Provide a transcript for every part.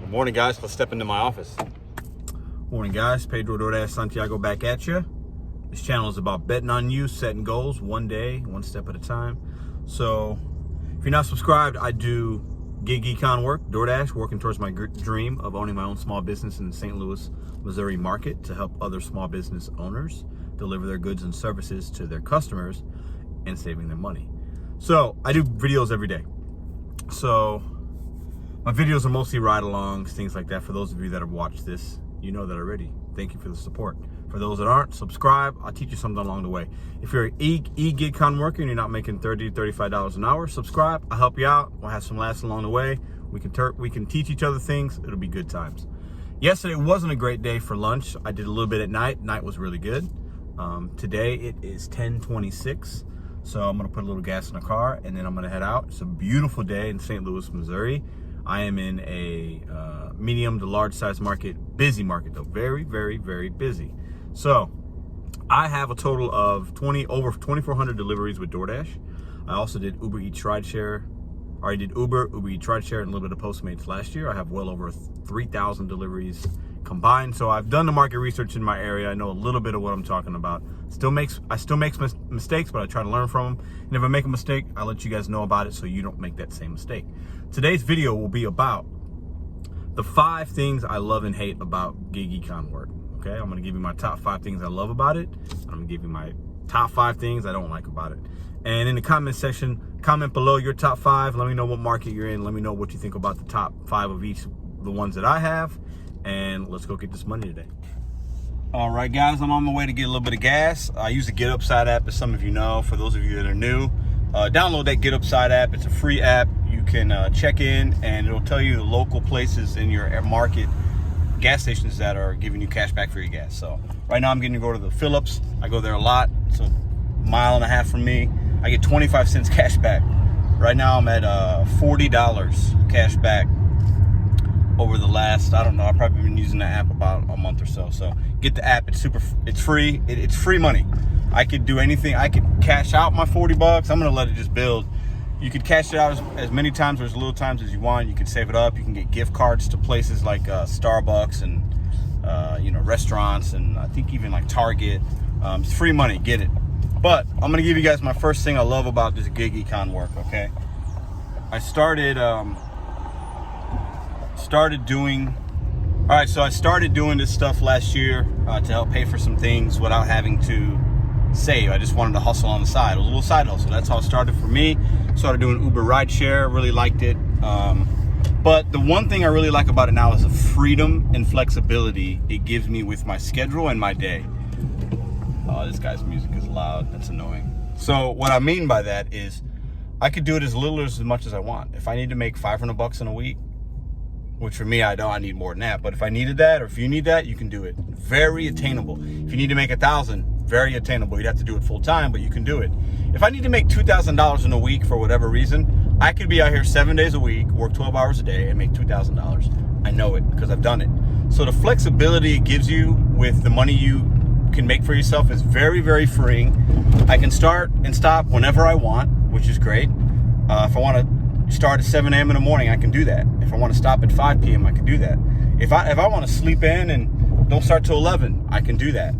Morning, guys. Let's step into my office. Morning, guys. Pedro DoorDash Santiago back at you. This channel is about betting on you, setting goals one day, one step at a time. So if you're not subscribed, I do gig econ work, DoorDash, working towards my dream of owning my own small business in the St. Louis, Missouri market to help other small business owners deliver their goods and services to their customers and saving them money. So I do videos every day. So my videos are mostly ride-alongs, things like that. For those of you that have watched this, you know that already. Thank you for the support. For those that aren't, subscribe. I'll teach you something along the way. If you're an e-gig-con worker and you're not making $30 to $35 an hour, subscribe. I'll help you out. We'll have some laughs along the way. We can teach each other things. It'll be good times. Yesterday wasn't a great day for lunch. I did a little bit at night. Night was really good. Today it is 10:26. So I'm gonna put a little gas in the car and then I'm gonna head out. It's a beautiful day in St. Louis, Missouri. I am in a medium to large size market, busy market though, very, very, very busy. So I have a total of over 2,400 deliveries with DoorDash. I also did Uber Eats rideshare. I already did Uber Eats rideshare, and a little bit of Postmates last year. I have well over 3,000 deliveries combined. So I've done the market research in my area. I know a little bit of what I'm talking about. I still make mistakes, but I try to learn from them. And if I make a mistake, I'll let you guys know about it so you don't make that same mistake. Today's video will be about the 5 things I love and hate about gig econ work. Okay, I'm gonna give you my top 5 things I love about it. I'm gonna give you my top 5 things I don't like about it. And in the comment section, comment below your top 5. Let me know what market you're in. Let me know what you think about the top 5 of each, the ones that I have. And let's go get this money today. All right, guys, I'm on my way to get a little bit of gas. I use the Get Upside app, as some of you know. For those of you that are new, download that Get Upside app. It's a free app. You can check in and it'll tell you the local places in your market, gas stations that are giving you cash back for your gas. So right now I'm getting to go to the Phillips. I go there a lot. It's a mile and a half from me. I get 25 cents cash back. Right now I'm at $40 cash back over the last, I don't know, I've probably been using the app about a month or so. So get the app, it's free. It's free money. I could do anything. I could cash out my 40 bucks. I'm gonna let it just build. You could cash it out as many times or as little times as you want. You can save it up. You can get gift cards to places like Starbucks and restaurants, and I think even like Target. It's free money, get it. But I'm gonna give you guys my first thing I love about this gig econ work, okay? I started doing this stuff last year to help pay for some things without having to save. I just wanted to hustle on the side. It was a little side hustle. That's how it started for me. Started doing Uber rideshare, really liked it. But the one thing I really like about it now is the freedom and flexibility it gives me with my schedule and my day. Oh, this guy's music is loud. That's annoying. So what I mean by that is I could do it as little or as much as I want. If I need to make 500 bucks in a week, which for me, I know I need more than that. But if I needed that, or if you need that, you can do it. Very attainable. If you need to make 1,000, very attainable. You'd have to do it full time, but you can do it. If I need to make $2,000 in a week for whatever reason, I could be out here 7 days a week, work 12 hours a day, and make $2,000. I know it because I've done it. So the flexibility it gives you with the money you can make for yourself is very, very freeing. I can start and stop whenever I want, which is great. If I want to start at 7 a.m. in the morning, I can do that. If I want to stop at 5 p.m., I can do that. If I want to sleep in and don't start till 11, I can do that.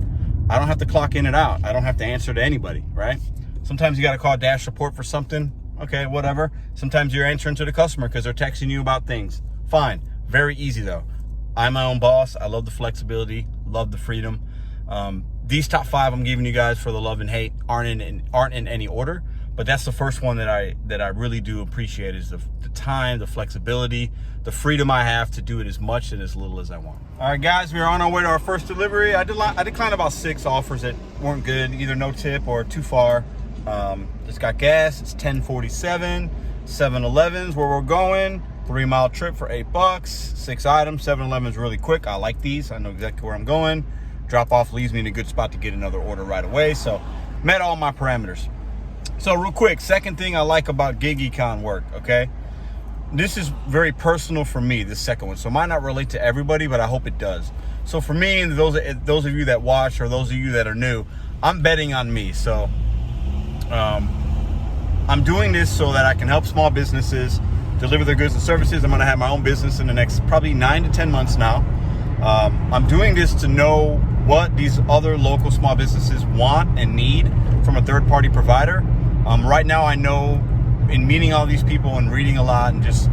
I don't have to clock in and out. I don't have to answer to anybody, right? Sometimes you got to call dash support for something. Okay, whatever. Sometimes you're answering to the customer because they're texting you about things. Fine. Very easy though. I'm my own boss. I love the flexibility, love the freedom. These top 5 I'm giving you guys for the love and hate aren't in any order, but that's the first one that I really do appreciate is the time, the flexibility, the freedom I have to do it as much and as little as I want. All right, guys, we're on our way to our first delivery. I declined about 6 offers that weren't good, either no tip or too far. Just got gas. It's 10:47. 7-Eleven's where we're going. 3-mile trip for $8. 6 items. 7-Eleven's really quick. I like these. I know exactly where I'm going. Drop off leaves me in a good spot to get another order right away. So met all my parameters. So real quick, second thing I like about gig econ work, okay? This is very personal for me, this second one. So it might not relate to everybody, but I hope it does. So for me, and those of you that watch or those of you that are new, I'm betting on me. So I'm doing this so that I can help small businesses deliver their goods and services. I'm going to have my own business in the next probably 9 to 10 months now. I'm doing this to know what these other local small businesses want and need from a third-party provider. Right now, I know in meeting all these people and reading a lot and just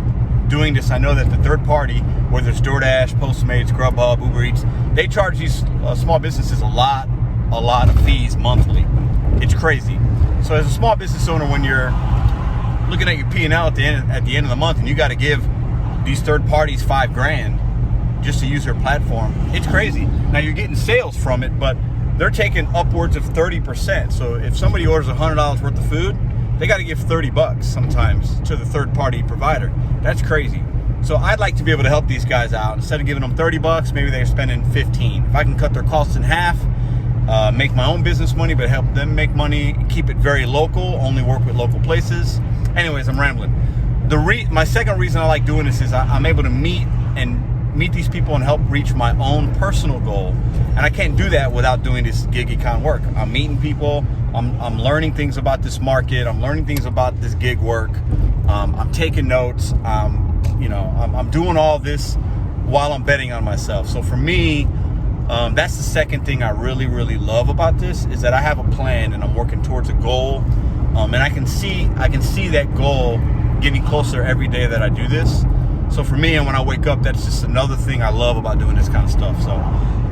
doing this, I know that the third party, whether it's DoorDash, Postmates, Grubhub, Uber Eats, they charge these small businesses a lot of fees monthly. It's crazy. So as a small business owner, when you're looking at your P&L at the end of the month, and you got to give these third parties $5,000 just to use their platform, it's crazy. Now you're getting sales from it, but they're taking upwards of 30%. So if somebody orders $100 worth of food, they got to give $30 sometimes to the third party provider. That's crazy. So I'd like to be able to help these guys out. Instead of giving them $30, maybe they're spending $15. If I can cut their costs in half, make my own business money, but help them make money, keep it very local, only work with local places. Anyways, I'm rambling. My second reason I like doing this is I'm able to meet these people and help reach my own personal goal. And I can't do that without doing this gig econ work. I'm meeting people. I'm learning things about this market. I'm learning things about this gig work. I'm taking notes. I'm doing all this while I'm betting on myself. So for me, that's the second thing I really, really love about this, is that I have a plan and I'm working towards a goal. And I can see that goal getting closer every day that I do this. So for me, and when I wake up, that's just another thing I love about doing this kind of stuff. So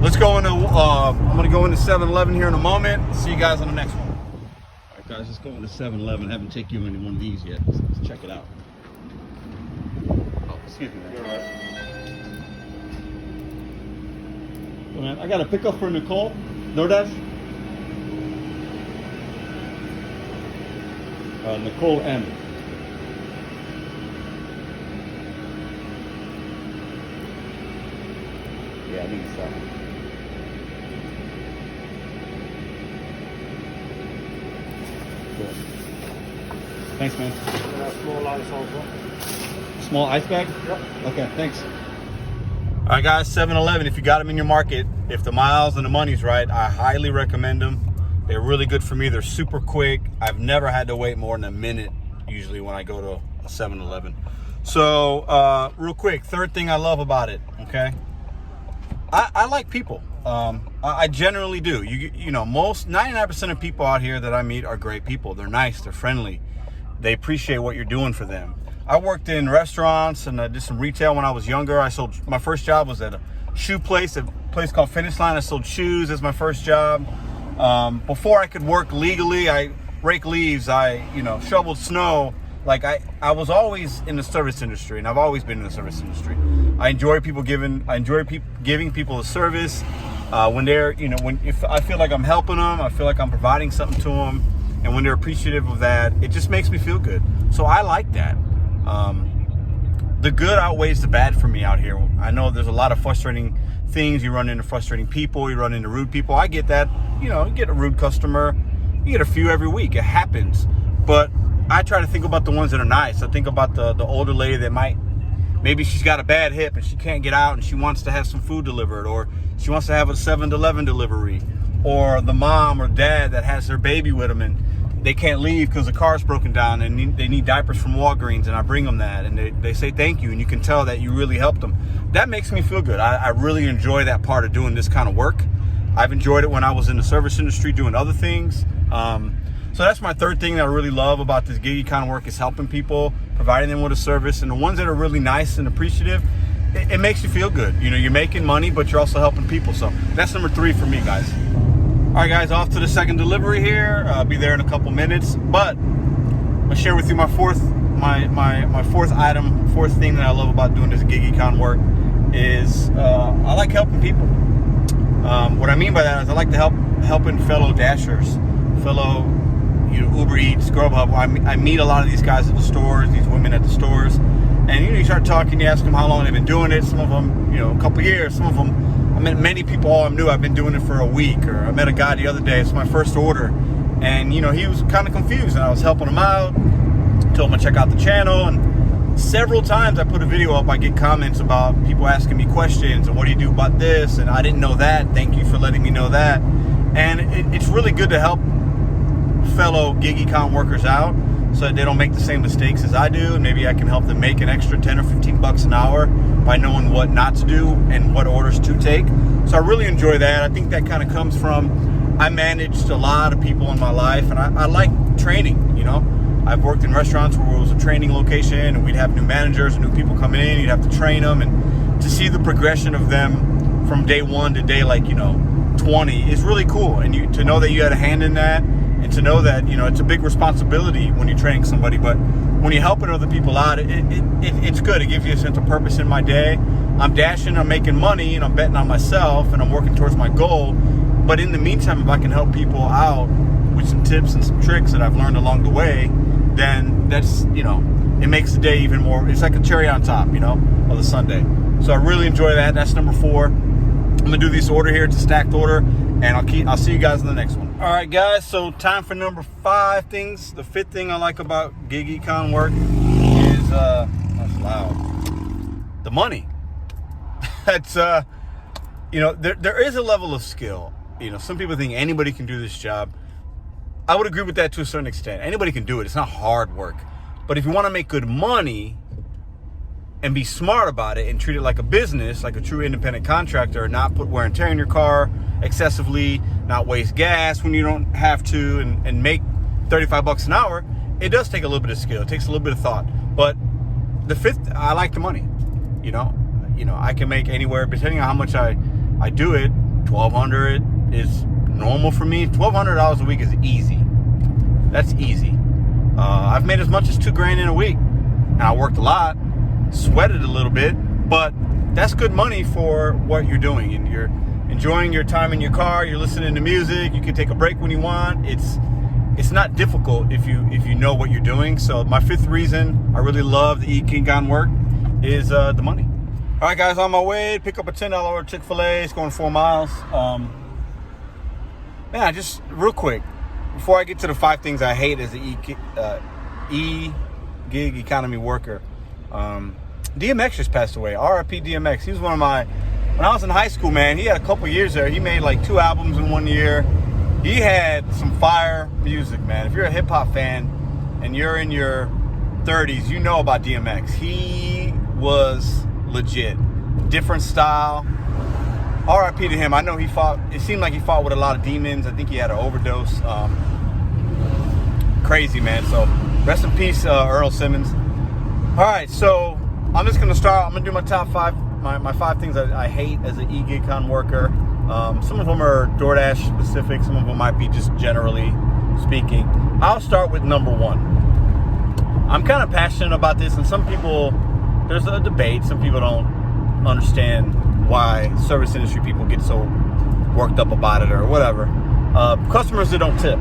let's go into, I'm going to go into 7-Eleven here in a moment. See you guys on the next one. All right, guys, let's go into 7-Eleven. I haven't taken you into one of these yet. Let's check it out. Oh, excuse me, man. You're all right. Well, man, I got a pickup for Nicole. DoorDash? Nicole M. Yeah, I think it's that one. Cool. Thanks, man. Small ice also. Small ice bag? Yep. Okay, thanks. All right, guys, 7-Eleven, if you got them in your market, if the miles and the money's right, I highly recommend them. They're really good for me. They're super quick. I've never had to wait more than a minute, usually, when I go to a 7-Eleven. So, real quick, third thing I love about it, okay? I like people. I generally do. You know, most 99% of people out here that I meet are great people. They're nice. They're friendly. They appreciate what you're doing for them. I worked in restaurants and I did some retail when I was younger. My first job was at a shoe place, a place called Finish Line. I sold shoes as my first job. Before I could work legally, I rake leaves. I shoveled snow. Like I was always in the service industry, and I've always been in the service industry. I enjoy giving people a service when they're, if I feel like I'm helping them, I feel like I'm providing something to them, and when they're appreciative of that, it just makes me feel good. So I like that. The good outweighs the bad for me out here. I know there's a lot of frustrating things. You run into frustrating people. You run into rude people. I get that. You get a rude customer. You get a few every week. It happens. But I try to think about the ones that are nice. I think about the older lady that maybe she's got a bad hip and she can't get out and she wants to have some food delivered, or she wants to have a 7-Eleven delivery, or the mom or dad that has their baby with them and they can't leave because the car's broken down and they need diapers from Walgreens, and I bring them that and they say thank you, and you can tell that you really helped them. That makes me feel good. I really enjoy that part of doing this kind of work. I've enjoyed it when I was in the service industry doing other things. So that's my third thing that I really love about this gig econ work, is helping people, providing them with a service, and the ones that are really nice and appreciative, it makes you feel good. You're making money, but you're also helping people. So that's number 3 for me, guys. All right, guys, off to the second delivery here. I'll be there in a couple minutes, but I'll share with you my fourth thing that I love about doing this gig econ work is I like helping people. What I mean by that is I like to helping fellow dashers, fellow Uber Eats, Grubhub. I meet a lot of these guys at the stores, these women at the stores, and you start talking, you ask them how long they've been doing it. Some of them, a couple years. Some of them, I met many people all I'm new. I've been doing it for a week. Or I met a guy the other day. It's my first order, and he was kind of confused, and I was helping him out. Told him to check out the channel, and several times I put a video up, I get comments about people asking me questions, and what do you do about this? And I didn't know that. Thank you for letting me know that. And it's really good to help fellow gig econ workers out. so that they don't make the same mistakes as I do, and maybe I can help them make an extra 10 or 15 bucks an hour by knowing what not to do and what orders to take. So I really enjoy that. I think that kind of comes from, I managed a lot of people in my life, and I like training, you know. I've worked in restaurants where it was a training location, and we'd have new managers and new people come in, you'd have to train them, and to see the progression of them from day 1 to day, like, you know, 20 is really cool. And to know that you had a hand in that, and to know that, you know, it's a big responsibility when you're training somebody, but when you're helping other people out, it's good. It gives you a sense of purpose in my day. I'm dashing, I'm making money, and I'm betting on myself, and I'm working towards my goal. But in the meantime, if I can help people out with some tips and some tricks that I've learned along the way, then that's, you know, it makes the day even more, it's like a cherry on top, you know, of the Sunday. So I really enjoy that. That's number 4. I'm gonna do this order here. It's a stacked order, and I'll see you guys in the next one. All right, guys, so time for number 5 things. The 5th thing I like about gig econ work is, that's loud, the money. That's, you know, there is a level of skill. You know, some people think anybody can do this job. I would agree with that to a certain extent. Anybody can do it. It's not hard work. But if you want to make good money and be smart about it and treat it like a business, like a true independent contractor, not put wear and tear in your car excessively, not waste gas when you don't have to, and make 35 bucks an hour, it does take a little bit of skill. It takes a little bit of thought. But the 5th, I like the money. You know, I can make anywhere, depending on how much I do it, $1,200 is normal for me. $1,200 a week is easy. That's easy. I've made as much as $2,000 in a week, and I worked a lot, sweated a little bit, but that's good money for what you're doing. And you're enjoying your time in your car. You're listening to music. You can take a break when you want. It's not difficult if you know what you're doing. So my 5th reason I really love the econ work is the money. All right, guys, on my way to pick up a $10 order Chick-fil-A. It's going 4 miles. Man, just real quick, before I get to the 5 things I hate as an gig economy worker, DMX just passed away. R.I.P. DMX. He was one of my, when I was in high school, man, he had a couple years there. He made like 2 albums in 1 year. He had some fire music, man. If you're a hip hop fan and you're in your 30s, you know about DMX. He was legit. Different style. R.I.P. to him. I know he fought, it seemed like he fought with a lot of demons. I think he had an overdose. Crazy, man. So rest in peace, Earl Simmons. All right, so I'm just gonna start. I'm gonna do my top 5, my 5 things that I hate as an e-gig-con worker. Some of them are DoorDash specific. Some of them might be just generally speaking. I'll start with number 1. I'm kind of passionate about this, and some people, there's a debate. Some people don't understand why service industry people get so worked up about it or whatever. Customers that don't tip.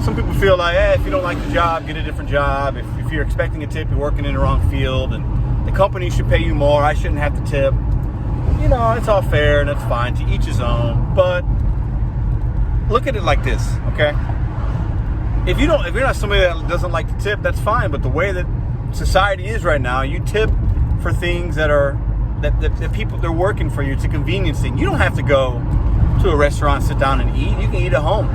Some people feel like, hey, if you don't like the job, get a different job. If you're expecting a tip, you're working in the wrong field, and the company should pay you more. I shouldn't have to tip. You know, it's all fair and that's fine, to each his own. But look at it like this, okay? If you're not somebody that doesn't like to tip, that's fine. But the way that society is right now, you tip for things that are that people, they're working for you. It's a convenience thing. You don't have to go to a restaurant, sit down and eat. You can eat at home,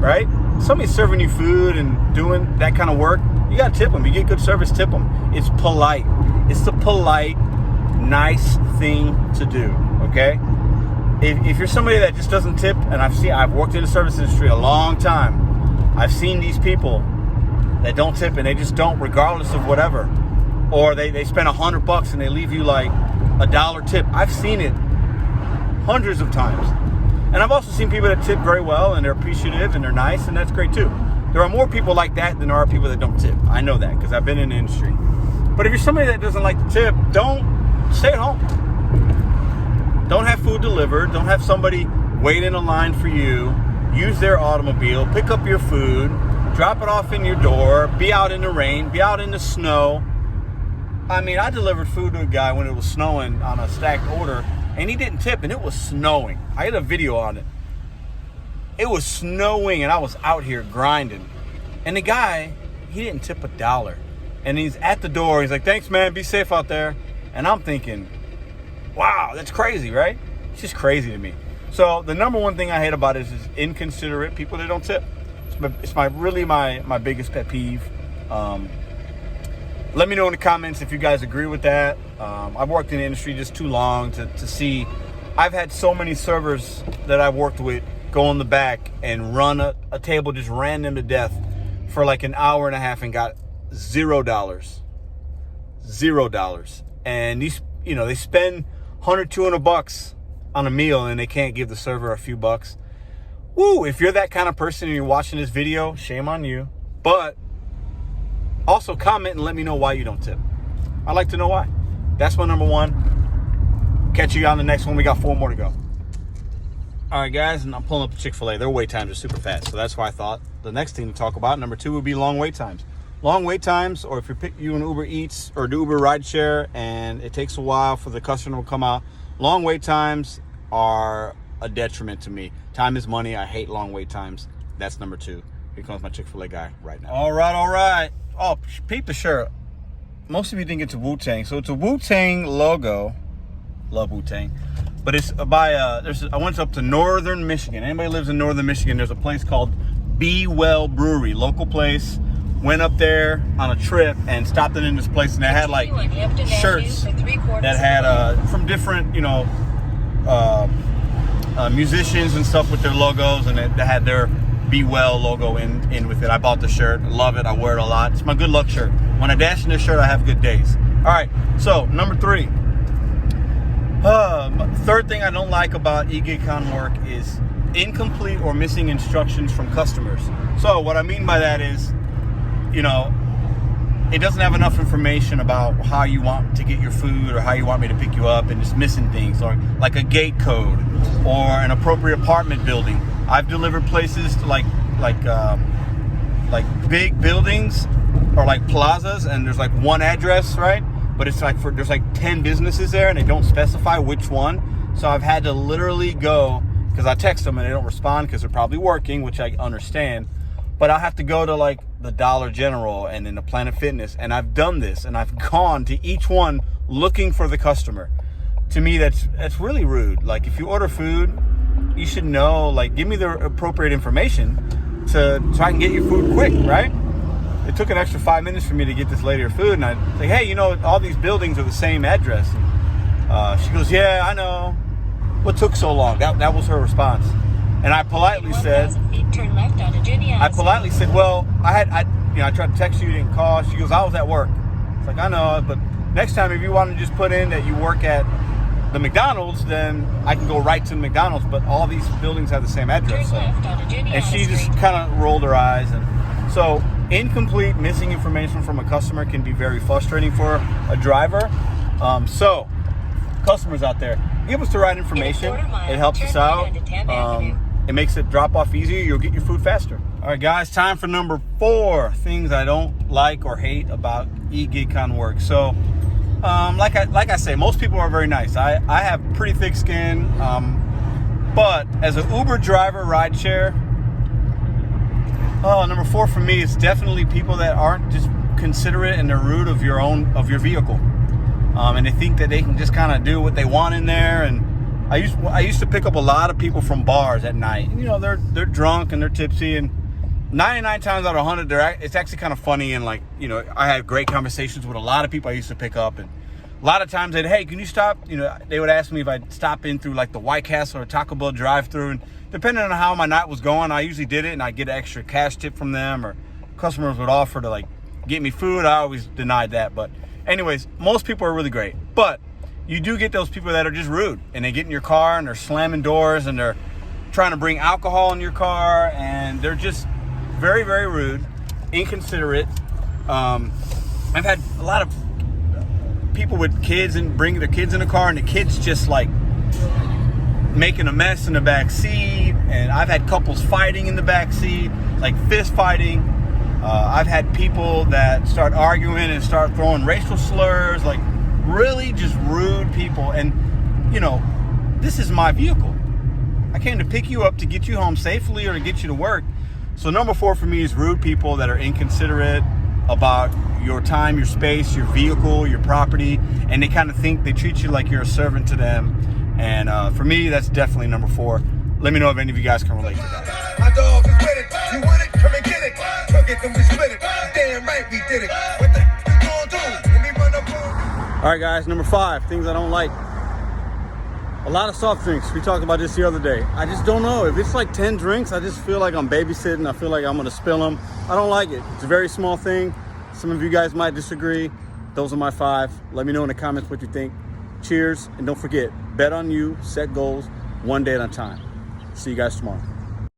right? Somebody's serving you food and doing that kind of work, you gotta tip them. You get good service, tip them. It's polite. It's the polite, nice thing to do, okay? If you're somebody that just doesn't tip, and I've worked in the service industry a long time, I've seen these people that don't tip and they just don't, regardless of whatever. Or they spend $100 and they leave you like $1 tip. I've seen it hundreds of times. And I've also seen people that tip very well and they're appreciative and they're nice, and that's great too. There are more people like that than there are people that don't tip. I know that because I've been in the industry. But if you're somebody that doesn't like to tip, don't stay at home. Don't have food delivered. Don't have somebody wait in a line for you. Use their automobile. Pick up your food. Drop it off in your door. Be out in the rain. Be out in the snow. I mean, I delivered food to a guy when it was snowing on a stacked order, and he didn't tip, and it was snowing. I had a video on it. It was snowing, and I was out here grinding. And the guy, he didn't tip $1. And he's at the door. He's like, thanks, man. Be safe out there. And I'm thinking, wow, that's crazy, right? It's just crazy to me. So the number one thing I hate about it is inconsiderate people that don't tip. it's really my biggest pet peeve. Let me know in the comments if you guys agree with that. I've worked in the industry just too long to see. I've had so many servers that I've worked with go in the back and run a table, just ran them to death for like an hour and a half and got $0. $0. And these, they spend $100, $200 on a meal and they can't give the server a few bucks. Woo, if you're that kind of person and you're watching this video, shame on you. But also comment and let me know why you don't tip. I'd like to know why. That's my number one. Catch you on the next one. We got 4 more to go. All right, guys, and I'm pulling up the Chick-fil-A. Their wait times are super fast, so that's why I thought the next thing to talk about, number 2, would be long wait times. Long wait times, or if you an Uber Eats or do Uber rideshare and it takes a while for the customer to come out, long wait times are a detriment to me. Time is money. I hate long wait times. That's number 2. Here comes my Chick-fil-A guy right now. All right. Oh, peep the shirt. Most of you think it's a Wu-Tang. So it's a Wu-Tang logo. Love Wu-Tang. But it's by, I went up to Northern Michigan. Anybody lives in Northern Michigan, there's a place called Be Well Brewery. Local place. Went up there on a trip and stopped in this place. And they had like shirts that had from different, musicians and stuff with their logos. And they had their Be Well logo in with it. I bought the shirt. Love it. I wear it a lot. It's my good luck shirt. When I dash in this shirt, I have good days. All right. So number 3. Third thing I don't like about eGigCon work is incomplete or missing instructions from customers. So what I mean by that is, it doesn't have enough information about how you want to get your food or how you want me to pick you up, and it's missing things, or like a gate code or an appropriate apartment building. I've delivered places to like big buildings or like plazas, and there's like one address, right? But it's like there's like 10 businesses there and they don't specify which one. So I've had to literally go, because I text them and they don't respond because they're probably working, which I understand. But I'll have to go to like the Dollar General and then the Planet Fitness. And I've done this and I've gone to each one looking for the customer. To me, that's really rude. Like if you order food, you should know, like give me the appropriate information so I can get your food quick, right? It took an extra 5 minutes for me to get this lady her food, and I say, hey, all these buildings are the same address. And, she goes, yeah, I know. What took so long? That was her response. And I politely said, well, I tried to text you, you didn't call. She goes, I was at work. It's like, I know, but next time if you want to just put in that you work at the McDonald's, then I can go right to the McDonald's. But all these buildings have the same address. So. And she just kind of rolled her eyes. And so incomplete, missing information from a customer can be very frustrating for a driver. So customers out there, give us the right information. It helps us out. It makes the drop off easier. You'll get your food faster. All right, guys, time for number 4 things I don't like or hate about eGigCon work. So like I say, most people are very nice. I have pretty thick skin, but as an Uber driver, rideshare, number 4 for me is definitely people that aren't just considerate and they're rude of your vehicle, and they think that they can just kind of do what they want in there. And I used to pick up a lot of people from bars at night. They're drunk and they're tipsy, and 99 times out of 100, it's actually kind of funny. And I had great conversations with a lot of people I used to pick up, and a lot of times they'd, hey, can you stop? They would ask me if I'd stop in through like the White Castle or Taco Bell drive-through, and depending on how my night was going, I usually did it, and I'd get an extra cash tip from them, or customers would offer to like get me food. I always denied that. But anyways, most people are really great. But you do get those people that are just rude, and they get in your car and they're slamming doors and they're trying to bring alcohol in your car, and they're just very, very rude, inconsiderate. I've had a lot of people with kids and bring their kids in the car, and the kids just like making a mess in the back seat. And I've had couples fighting in the back seat, like fist fighting. I've had people that start arguing and start throwing racial slurs, like really just rude people. And this is my vehicle. I came to pick you up to get you home safely or to get you to work. So number 4 for me is rude people that are inconsiderate about your time, your space, your vehicle, your property, and they kind of think they treat you like you're a servant to them. And for me, that's definitely number 4. Let me know if any of you guys can relate to that. it, then we split it. Damn right we did it. What the f you gonna do when we run up on? All right, guys, number 5, things I don't like. A lot of soft drinks. We talked about this the other day. I just don't know. If it's like 10 drinks, I just feel like I'm babysitting. I feel like I'm gonna spill them. I don't like it. It's a very small thing. Some of you guys might disagree. Those are my 5. Let me know in the comments what you think. Cheers, and don't forget, bet on you, set goals, one day at a time. See you guys tomorrow.